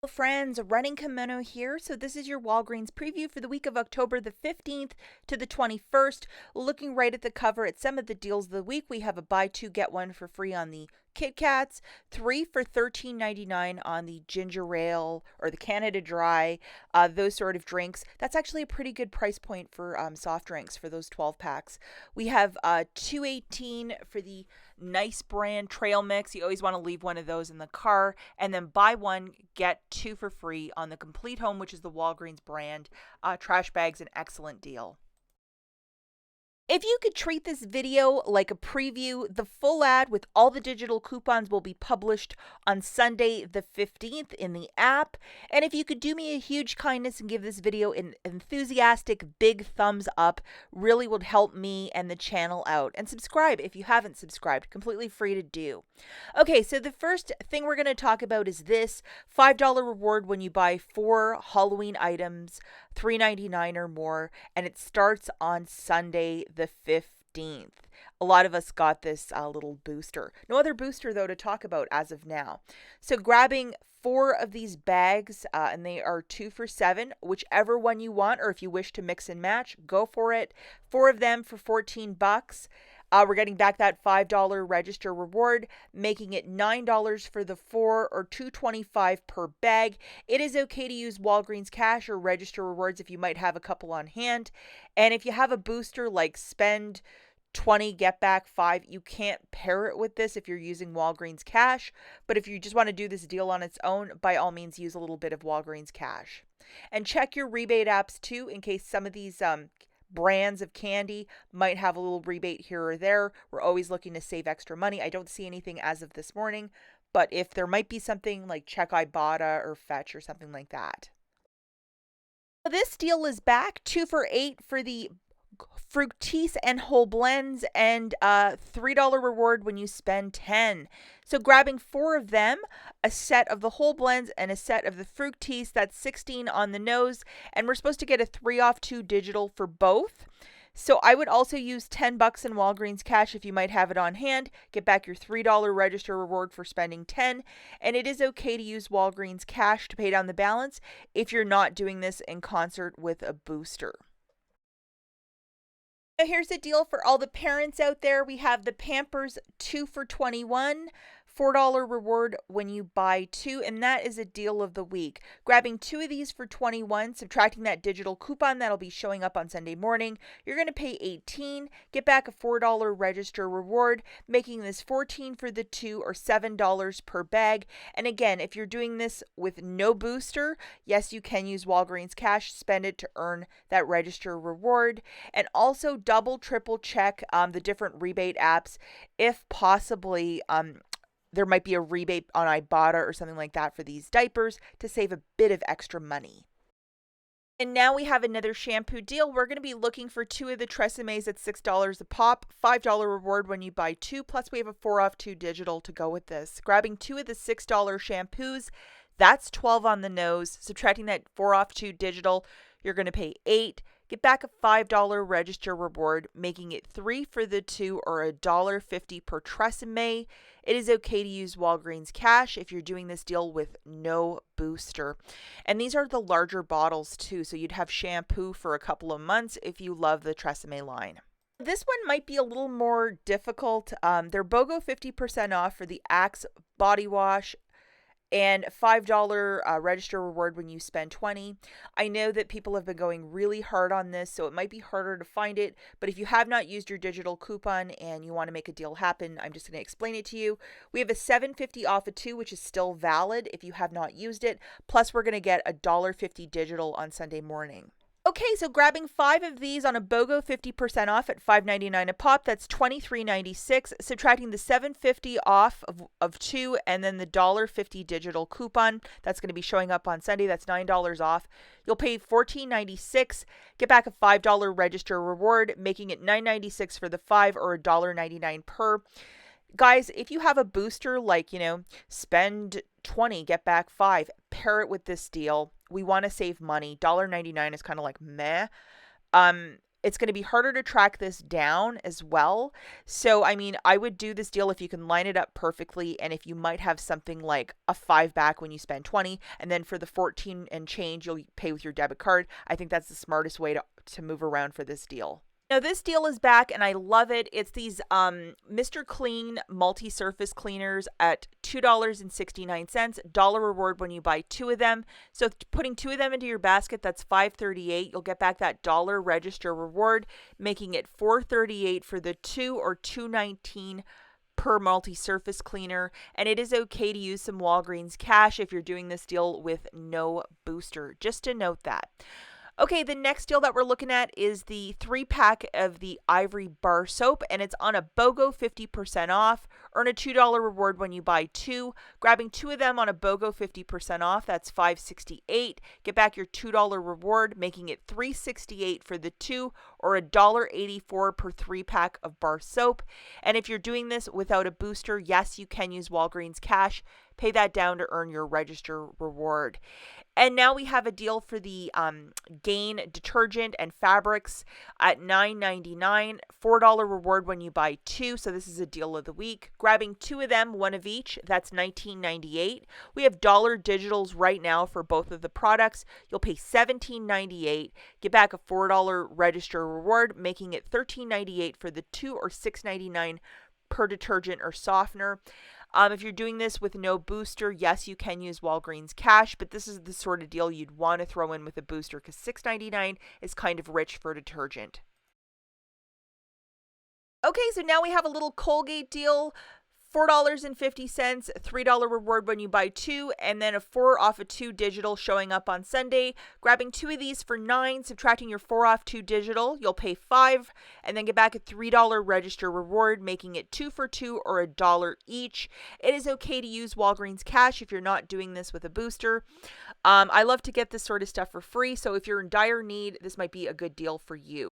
Friends, Running Kimono here. So this is your Walgreens preview for the week of October the 15th to the 21st. Looking right at the cover at some of the deals of the week, we have a buy two get one for free on the Kit Kats, 3 for $13.99 on the ginger ale or the Canada Dry, those sort of drinks. That's actually a pretty good price point for soft drinks for those 12 packs. We have $2.18 for the Nice brand trail mix. You always want to leave one of those in the car, and then buy one get two for free on the Complete Home, which is the Walgreens brand. Trash bags, an excellent deal. If you could treat this video like a preview, the full ad with all the digital coupons will be published on Sunday the 15th in the app. And if you could do me a huge kindness and give this video an enthusiastic big thumbs up, really would help me and the channel out. And subscribe if you haven't subscribed, completely free to do. Okay, so the first thing we're going to talk about is this $5 reward when you buy 4 Halloween items, $3.99 or more, and it starts on Sunday the 15th. A lot of us got this little booster. No other booster, though, to talk about as of now. So grabbing 4 of these bags, and they are 2 for $7, whichever one you want, or if you wish to mix and match, go for it. 4 of them for $14. We're getting back that $5 register reward, making it $9 for the 4 or $2.25 per bag. It is okay to use Walgreens cash or register rewards if you might have a couple on hand. And if you have a booster like spend 20, get back 5, you can't pair it with this if you're using Walgreens cash. But if you just want to do this deal on its own, by all means, use a little bit of Walgreens cash. And check your rebate apps too, in case some of these brands of candy might have a little rebate here or there. We're always looking to save extra money. I don't see anything as of this morning, but if there might be something, like check IBOTTA or Fetch or something like that. This deal is back, 2 for $8 for the Fructis and whole blends, and $3 reward when you spend 10. So grabbing 4 of them, a set of the whole blends and a set of the Fructis, that's 16 on the nose, and we're supposed to get a 3 off 2 digital for both. So I would also use $10 in Walgreens cash if you might have it on hand. Get back your $3 register reward for spending 10. And it is okay to use Walgreens cash to pay down the balance if you're not doing this in concert with a booster. Now here's a deal for all the parents out there. We have the Pampers 2 for $21, $4 reward when you buy 2, and that is a deal of the week. Grabbing 2 of these for $21, subtracting that digital coupon that'll be showing up on Sunday morning, you're going to pay $18, get back a $4 register reward, making this 14 for the 2 or $7 per bag. And again, if you're doing this with no booster, yes, you can use Walgreens cash, spend it to earn that register reward. And also double, triple check the different rebate apps if possibly there might be a rebate on IBOTTA or something like that for these diapers to save a bit of extra money. And now we have another shampoo deal. We're going to be looking for 2 of the Tresemmes at $6 a pop, $5 reward when you buy 2, plus we have a 4 off 2 digital to go with this. Grabbing 2 of the $6 shampoos, that's 12 on the nose. Subtracting that 4 off 2 digital, you're going to pay 8. Get back a $5 register reward, making it 3 for the 2 or $1.50 per Tresemme. It is okay to use Walgreens cash if you're doing this deal with no booster. And these are the larger bottles too, so you'd have shampoo for a couple of months if you love the Tresemme line. This one might be a little more difficult. They're BOGO 50% off for the Axe body wash and $5 register reward when you spend 20. I know that people have been going really hard on this, so it might be harder to find it, but if you have not used your digital coupon and you want to make a deal happen, I'm just going to explain it to you. We have a $7.50 off of 2, which is still valid if you have not used it, plus we're going to get a $1.50 digital on Sunday morning. Okay, so grabbing 5 of these on a BOGO 50% off at $5.99 a pop, that's $23.96. Subtracting the $7.50 off of 2 and then the $1.50 digital coupon, that's going to be showing up on Sunday, that's $9 off. You'll pay $14.96, get back a $5 register reward, making it $9.96 for the 5 or $1.99 per. Guys, if you have a booster like, spend 20, get back 5, pair it with this deal. We want to save money. $1.99 is kind of like meh. it's going to be harder to track this down as well. So, I mean, I would do this deal if you can line it up perfectly, and if you might have something like a 5 back when you spend 20, and then for the 14 and change, you'll pay with your debit card. I think that's the smartest way to move around for this deal. Now this deal is back and I love it. It's these Mr. Clean multi-surface cleaners at $2.69. Dollar reward when you buy 2 of them. So putting 2 of them into your basket, that's $5.38. You'll get back that dollar register reward, making it $4.38 for the 2 or $2.19 per multi-surface cleaner. And it is okay to use some Walgreens cash if you're doing this deal with no booster. Just to note that. Okay, the next deal that we're looking at is the 3-pack of the Ivory Bar Soap, and it's on a BOGO 50% off. Earn a $2 reward when you buy 2. Grabbing 2 of them on a BOGO 50% off, that's $5.68. Get back your $2 reward, making it $3.68 for the 2 or $1.84 per 3-pack of bar soap. And if you're doing this without a booster, yes, you can use Walgreens cash. Pay that down to earn your register reward. And now we have a deal for the Gain detergent and fabrics at $9.99. $4 reward when you buy 2. So this is a deal of the week. Grabbing 2 of them, 1 of each, that's $19.98. We have dollar digitals right now for both of the products. You'll pay $17.98. Get back a $4 register reward, making it $13.98 for the 2 or $6.99 per detergent or softener. If you're doing this with no booster, yes, you can use Walgreens cash, but this is the sort of deal you'd want to throw in with a booster because $6.99 is kind of rich for detergent. Okay, so now we have a little Colgate deal. $4.50, $3 reward when you buy 2, and then a 4 off of 2 digital showing up on Sunday. Grabbing 2 of these for $9, subtracting your 4 off 2 digital, you'll pay $5, and then get back a $3 register reward, making it 2 for 2 or $1 each. It is okay to use Walgreens cash if you're not doing this with a booster. I love to get this sort of stuff for free, so if you're in dire need, this might be a good deal for you.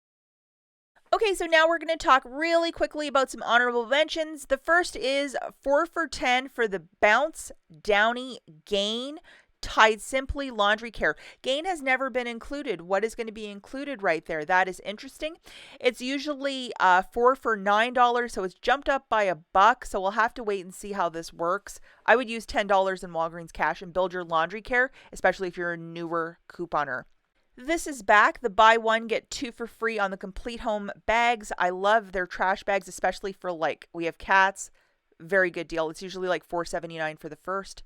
Okay, so now we're going to talk really quickly about some honorable mentions. The first is 4 for $10 for the Bounce Downy Gain Tide Simply Laundry Care. Gain has never been included. What is going to be included right there? That is interesting. It's usually 4 for $9, so it's jumped up by $1. So we'll have to wait and see how this works. I would use $10 in Walgreens cash and build your laundry care, especially if you're a newer couponer. This is back. The buy 1, get 2 for free on the Complete Home bags. I love their trash bags, especially for we have cats. Very good deal. It's usually like $4.79 for the first.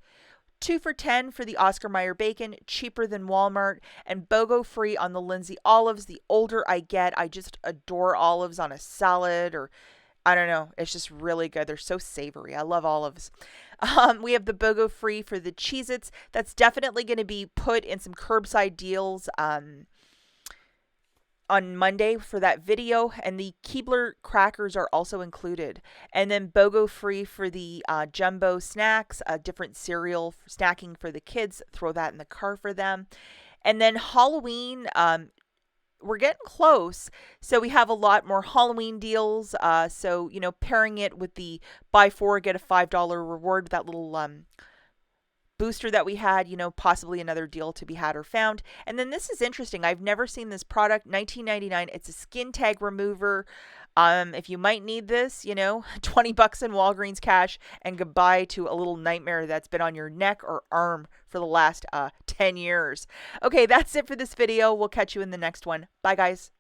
2 for $10 for the Oscar Mayer bacon, cheaper than Walmart, and BOGO free on the Lindsay olives. The older I get, I just adore olives on a salad or I don't know. It's just really good. They're so savory. I love olives. We have the BOGO free for the Cheez-Its. That's definitely going to be put in some curbside deals on Monday for that video. And the Keebler crackers are also included. And then BOGO free for the jumbo snacks, a different cereal for snacking for the kids. Throw that in the car for them. And then Halloween, we're getting close, so we have a lot more Halloween deals. So, pairing it with the buy 4, get a $5 reward, that little booster that we had, possibly another deal to be had or found. And then this is interesting. I've never seen this product, $19.99. It's a skin tag remover. If you might need this, $20 in Walgreens cash and goodbye to a little nightmare that's been on your neck or arm for the last 10 years. Okay, that's it for this video. We'll catch you in the next one. Bye, guys.